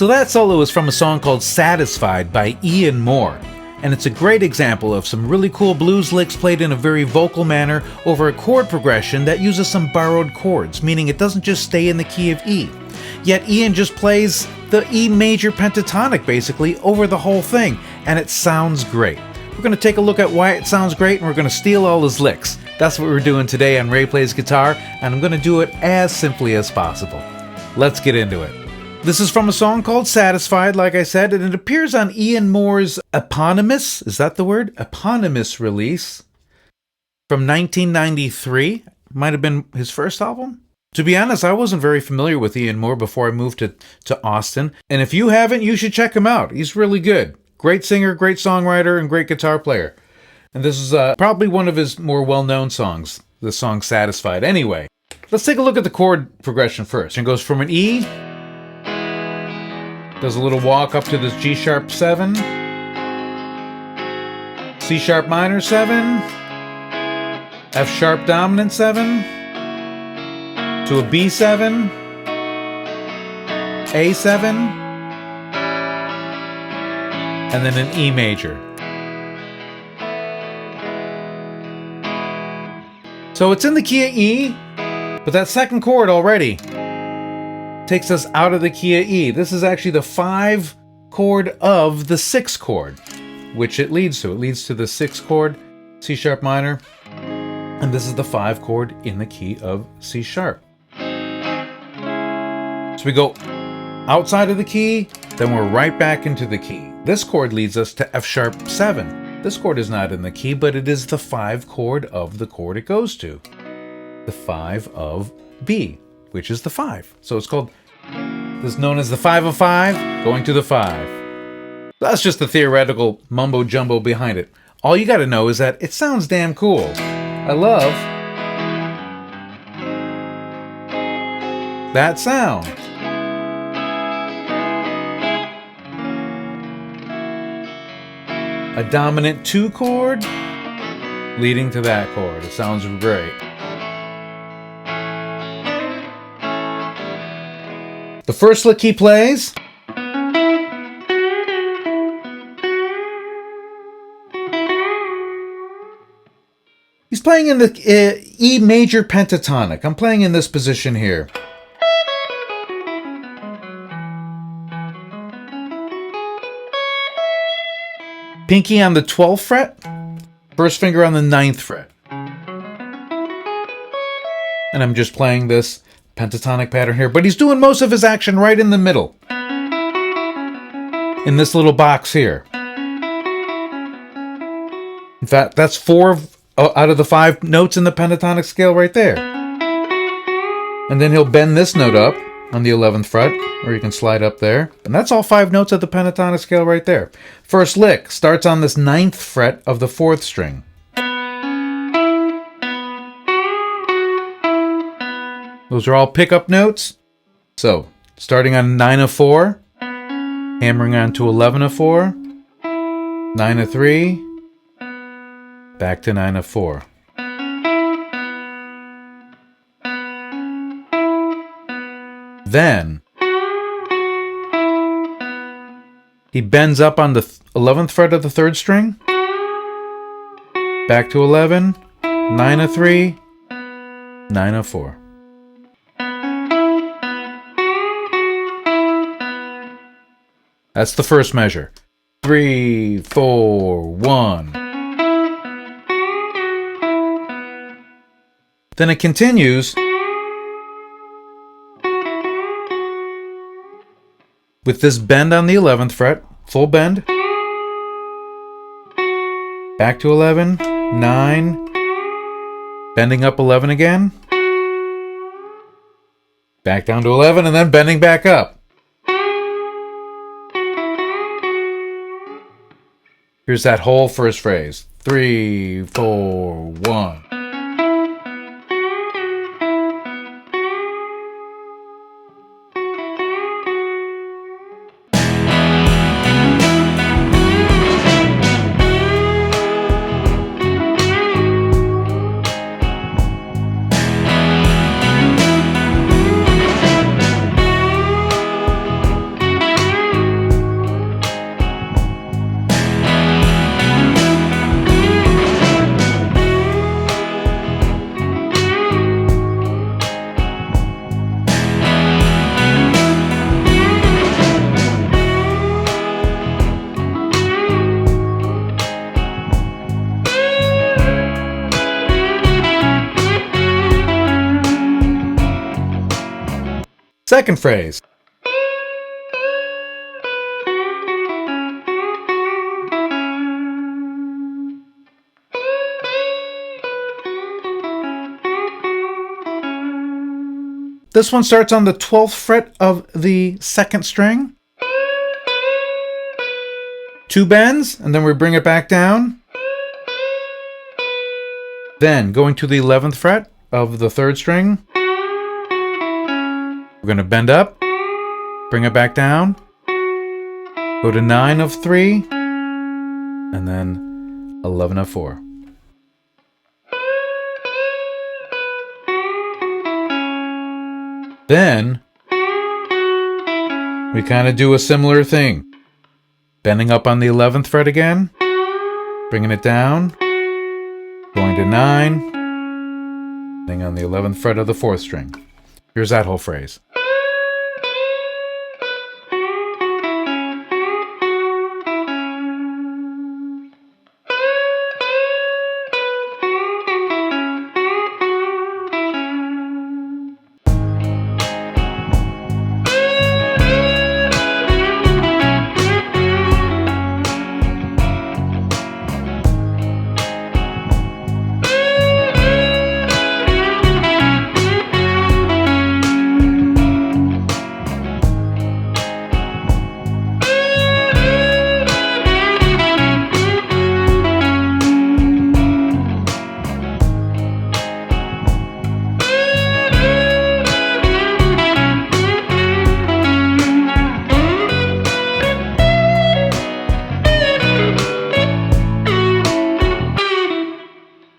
So that solo is from a song called Satisfied by Ian Moore, and it's a great example of some really cool blues licks played in a very vocal manner over a chord progression that uses some borrowed chords, meaning it doesn't just stay in the key of E. Yet Ian just plays the E major pentatonic basically over the whole thing, and it sounds great. We're going to take a look at why it sounds great, and we're going to steal all his licks. That's what we're doing today on Ray Plays Guitar, and I'm going to do it as simply as possible. Let's get into it. This is from a song called Satisfied, like I said, and it appears on Ian Moore's eponymous, is that the word? Eponymous release from 1993. Might have been his first album. To be honest, I wasn't very familiar with Ian Moore before I moved to Austin, and if you haven't, you should check him out. He's really good. Great singer, great songwriter, and great guitar player. And this is probably one of his more well-known songs, the song Satisfied. Anyway, let's take a look at the chord progression first. It goes from an E, does a little walk up to this G sharp 7, C sharp minor 7, F sharp dominant 7, to a B7, A7, and then an E major. So it's in the key of E, but that second chord already takes us out of the key of E. This is actually the 5 chord of the 6 chord, which it leads to. It leads to the 6 chord, C sharp minor, and this is the 5 chord in the key of C sharp. So we go outside of the key, then we're right back into the key. This chord leads us to F sharp 7. This chord is not in the key, but it is the 5 chord of the chord it goes to. The 5 of B, which is the 5. So it's called, this is known as the 5 of 5, going to the 5. That's just the theoretical mumbo jumbo behind it. All you gotta know is that it sounds damn cool. I love that sound. A dominant 2 chord leading to that chord. It sounds great. The first lick he plays, he's playing in the E major pentatonic. I'm playing in this position here. Pinky on the 12th fret, first finger on the 9th fret. And I'm just playing this pentatonic pattern here, but he's doing most of his action right in the middle, in this little box here. In fact, that's 4 out of the 5 notes in the pentatonic scale right there. And then he'll bend this note up on the 11th fret, or you can slide up there, and that's all 5 notes of the pentatonic scale right there. First lick starts on this 9th fret of the 4th string. Those are all pickup notes. So, starting on 9 of 4, hammering on to 11 of 4, 9 of 3, back to 9 of 4. Then, he bends up on the 11th fret of the 3rd string, back to 11, 9 of 3, 9 of 4. That's the first measure. 3, 4, 1. Then it continues with this bend on the 11th fret, full bend, back to 11, 9, bending up 11 again, back down to 11, and then bending back up. Here's that whole first phrase. 3, 4, 1. Second phrase. This one starts on the 12th fret of the second string. 2 bends, and then we bring it back down. Then, going to the 11th fret of the third string, we're going to bend up, bring it back down, go to 9 of 3, and then 11 of 4. Then, we kind of do a similar thing. Bending up on the 11th fret again, bringing it down, going to 9, then on the 11th fret of the 4th string. Here's that whole phrase.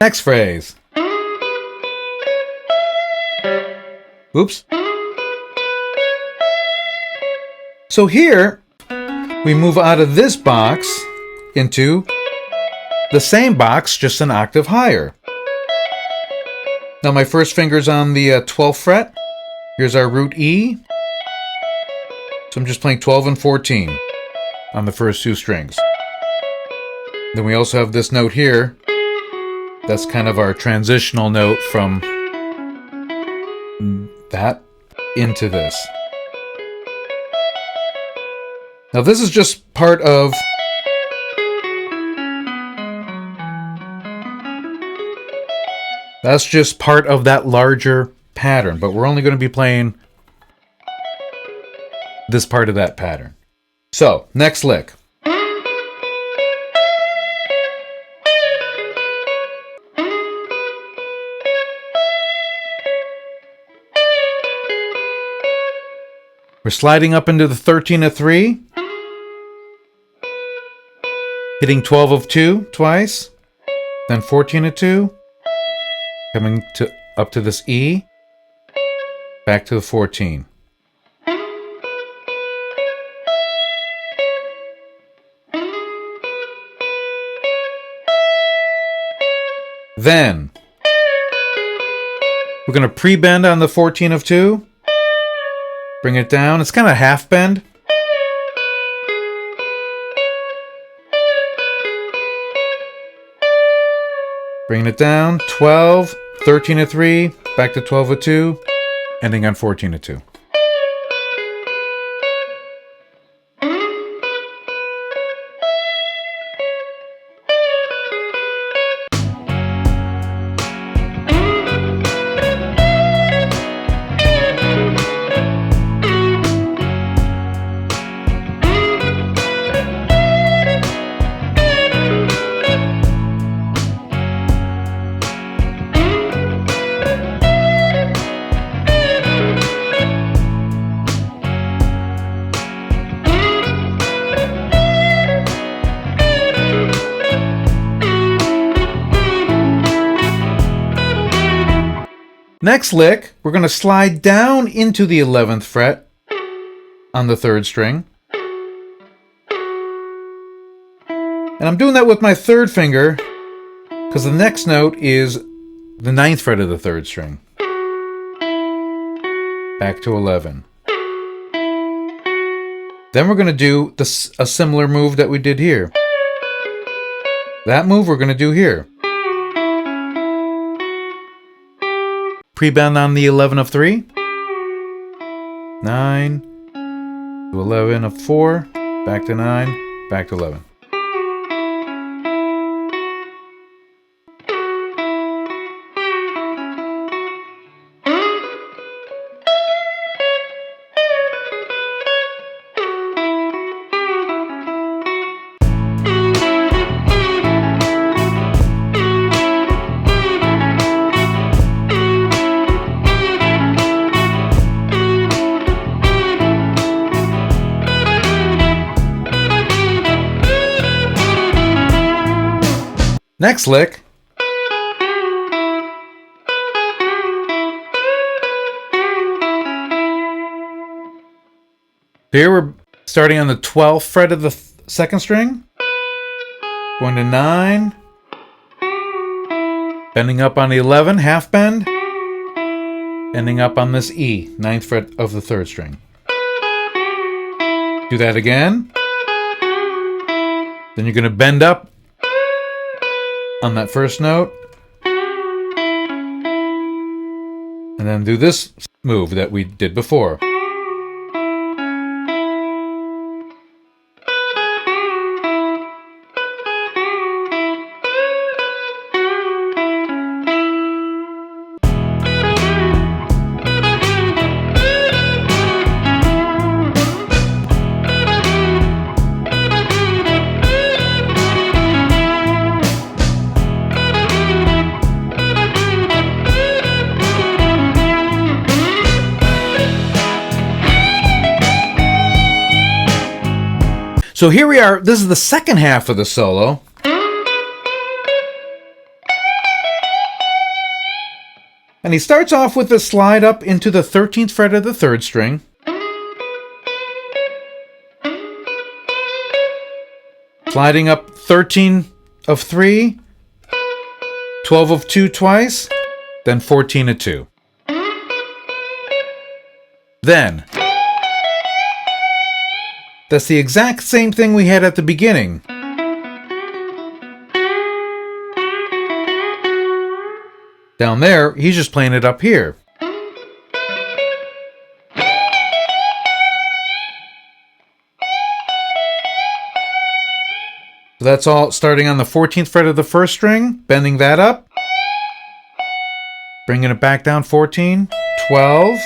Next phrase. Oops. So here, we move out of this box into the same box, just an octave higher. Now my first finger's on the 12th fret. Here's our root E. So I'm just playing 12 and 14 on the first 2 strings. Then we also have this note here. That's kind of our transitional note from that into this. Now this is just part of that larger pattern, but we're only going to be playing this part of that pattern. So, next lick. We're sliding up into the 13 of 3, hitting 12 of 2 twice, then 14 of 2, coming up to this E, back to the 14. Then, we're going to pre-bend on the 14 of 2. Bring it down. It's kind of half bend. Bringing it down. 12, 13 of 3, back to 12 of 2, ending on 14 of 2. Next lick, we're going to slide down into the 11th fret on the 3rd string. And I'm doing that with my 3rd finger because the next note is the 9th fret of the 3rd string. Back to 11. Then we're going to do a similar move that we did here. That move we're going to do here. Pre-bend on the 11 of 3. 9 to 11 of 4, back to 9, back to 11. Next lick. Here we're starting on the 12th fret of the second string, going to 9, bending up on the 11, half bend, ending up on this E, 9th fret of the third string. Do that again. Then you're going to bend up on that first note, and then do this move that we did before. So here we are, this is the second half of the solo. And he starts off with a slide up into the 13th fret of the third string. Sliding up 13 of 3, 12 of 2 twice, then 14 of 2. Then, that's the exact same thing we had at the beginning. Down there, he's just playing it up here. So that's all starting on the 14th fret of the first string, bending that up, bringing it back down 14, 12,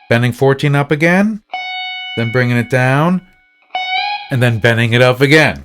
bending 14 up again, then bringing it down, and then bending it up again.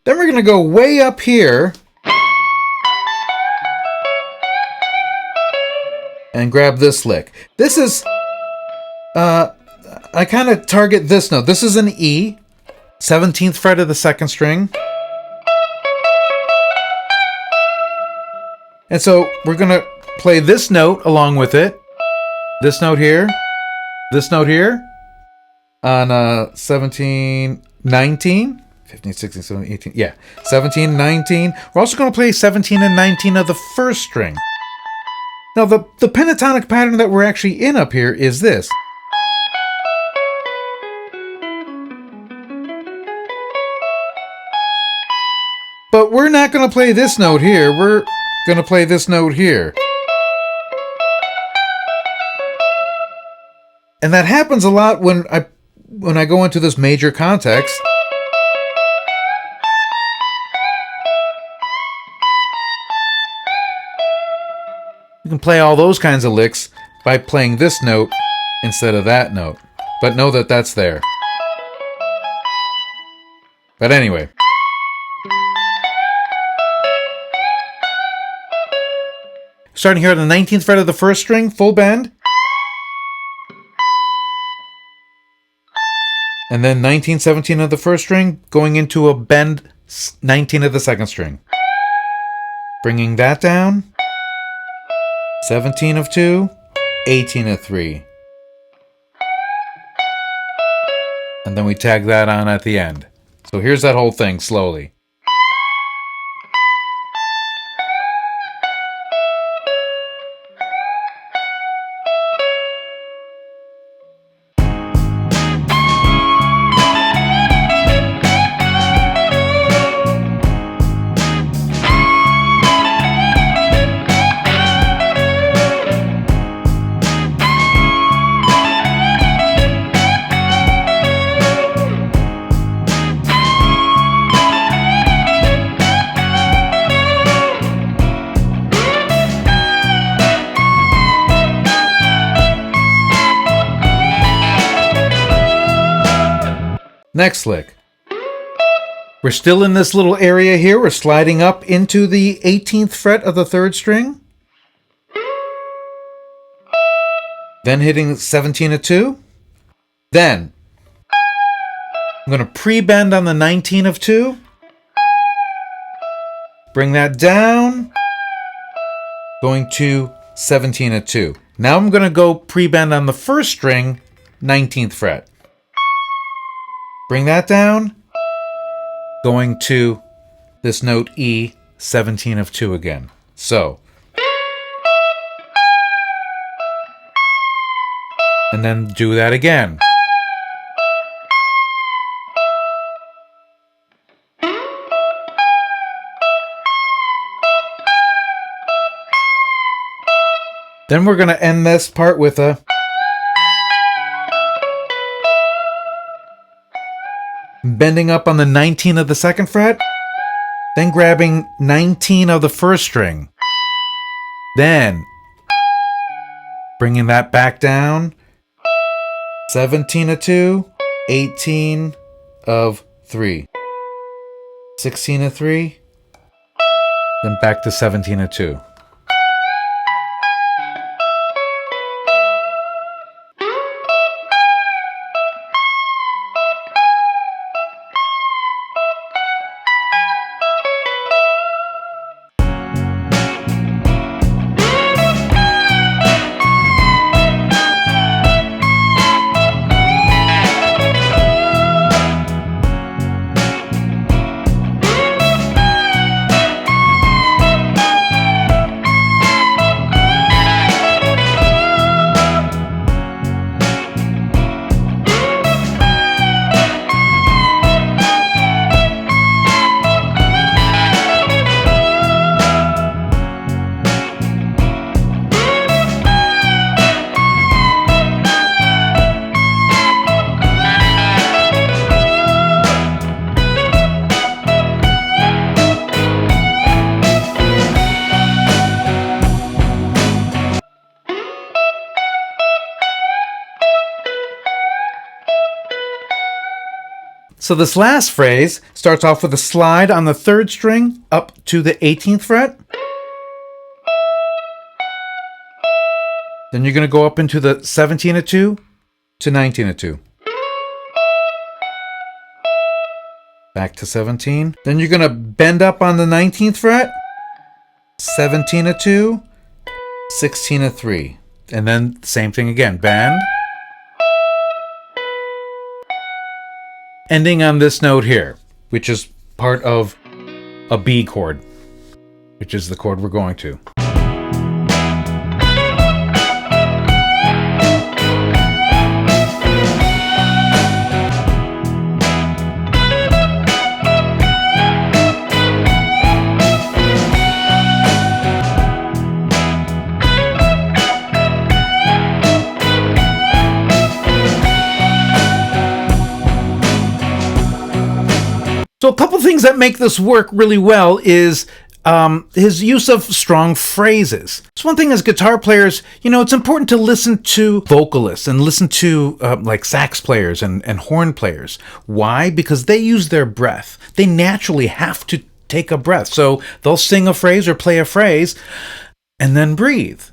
Then we're going to go way up here and grab this lick. This is, I kind of target this note. This is an E, 17th fret of the second string. And so we're going to play this note along with it. This note here on 17, 19. 15, 16, 17, 18, yeah. 17, 19. We're also going to play 17 and 19 of the first string. Now, the pentatonic pattern that we're actually in up here is this. But we're not going to play this note here. We're going to play this note here. And that happens a lot when I go into this major context. You can play all those kinds of licks by playing this note instead of that note. But know that that's there. But anyway. Starting here on the 19th fret of the first string, full bend. And then 19, 17 of the first string, going into a bend 19 of the second string. Bringing that down. 17 of 2, 18 of 3. And then we tag that on at the end. So here's that whole thing slowly. Next lick. We're still in this little area here. We're sliding up into the 18th fret of the third string. Then hitting 17 of 2. Then I'm going to pre-bend on the 19 of 2. Bring that down. Going to 17 of 2. Now I'm going to go pre-bend on the first string, 19th fret. Bring that down, going to this note E, 17 of 2 again. So, and then do that again. Then we're going to end this part with a bending up on the 19 of the second fret, then grabbing 19 of the first string, then bringing that back down, 17 of 2, 18 of 3, 16 of 3, then back to 17 of 2. So this last phrase starts off with a slide on the third string up to the 18th fret. Then you're going to go up into the 17 of 2 to 19 of 2. Back to 17. Then you're going to bend up on the 19th fret. 17 of 2, 16 of 3. And then same thing again. Bend. Ending on this note here, which is part of a B chord, which is the chord we're going to. So a couple things that make this work really well is his use of strong phrases. So one thing as guitar players, it's important to listen to vocalists and listen to like sax players and horn players. Why? Because they use their breath. They naturally have to take a breath. So they'll sing a phrase or play a phrase and then breathe.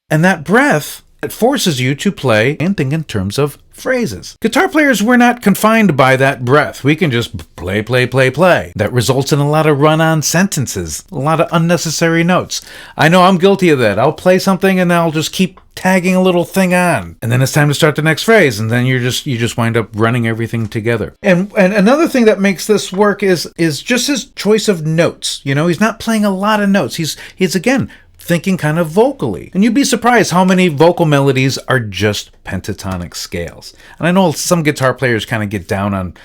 And that breath, it forces you to play and think in terms of phrases. Guitar players, we're not confined by that breath. We can just play, play, play, play. That results in a lot of run-on sentences, a lot of unnecessary notes. I know I'm guilty of that. I'll play something and I'll just keep tagging a little thing on, and then it's time to start the next phrase, and then you just wind up running everything together. And another thing that makes this work is just his choice of notes. You know, he's not playing a lot of notes. He's again thinking kind of vocally. And you'd be surprised how many vocal melodies are just pentatonic scales. And I know some guitar players kind of get down on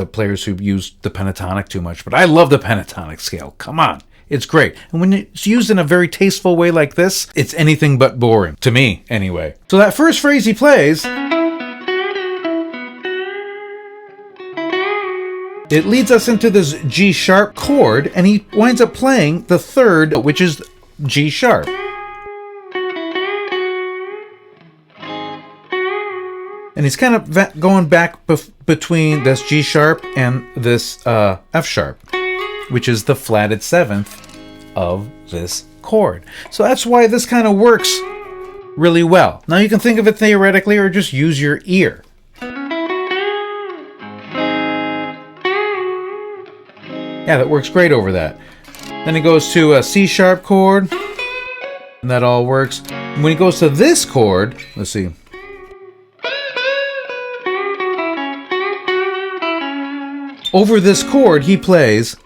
players who use the pentatonic too much, but I love the pentatonic scale. Come on. It's great. And when it's used in a very tasteful way like this, it's anything but boring. To me, anyway. So that first phrase he plays, it leads us into this G sharp chord, and he winds up playing the third, which is G sharp. And he's kind of going back between this G sharp and this F sharp, which is the flatted seventh of this chord. So that's why this kind of works really well. Now you can think of it theoretically or just use your ear. Yeah, that works great over that. Then it goes to a C sharp chord, and that all works. And when he goes to this chord, let's see. Over this chord, he plays,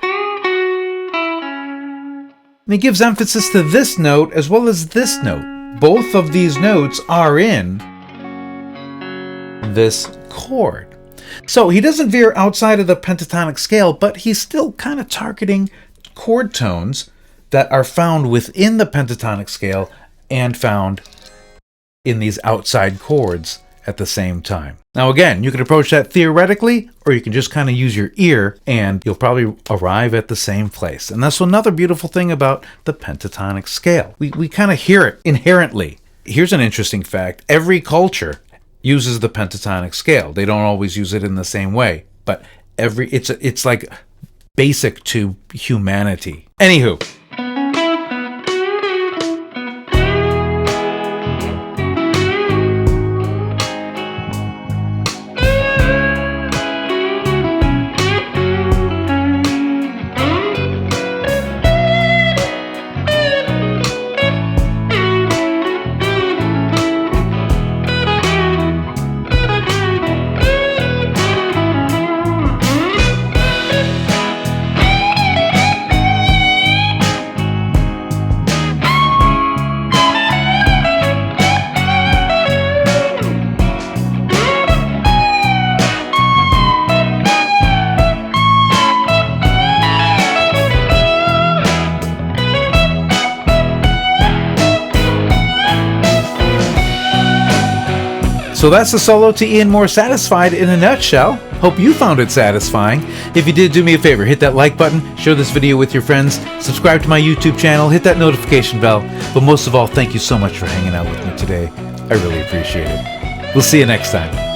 and he gives emphasis to this note as well as this note. Both of these notes are in this chord. So he doesn't veer outside of the pentatonic scale, but he's still kind of targeting chord tones that are found within the pentatonic scale and found in these outside chords at the same time. Now again, you can approach that theoretically, or you can just kind of use your ear and you'll probably arrive at the same place. And that's another beautiful thing about the pentatonic scale. We kind of hear it inherently. Here's an interesting fact. Every culture uses the pentatonic scale. They don't always use it in the same way, but it's like basic to humanity. Anywho, so that's the solo to Ian Moore Satisfied in a nutshell. Hope you found it satisfying. If you did, do me a favor, hit that like button, share this video with your friends, subscribe to my YouTube channel, hit that notification bell. But most of all, thank you so much for hanging out with me today. I really appreciate it. We'll see you next time.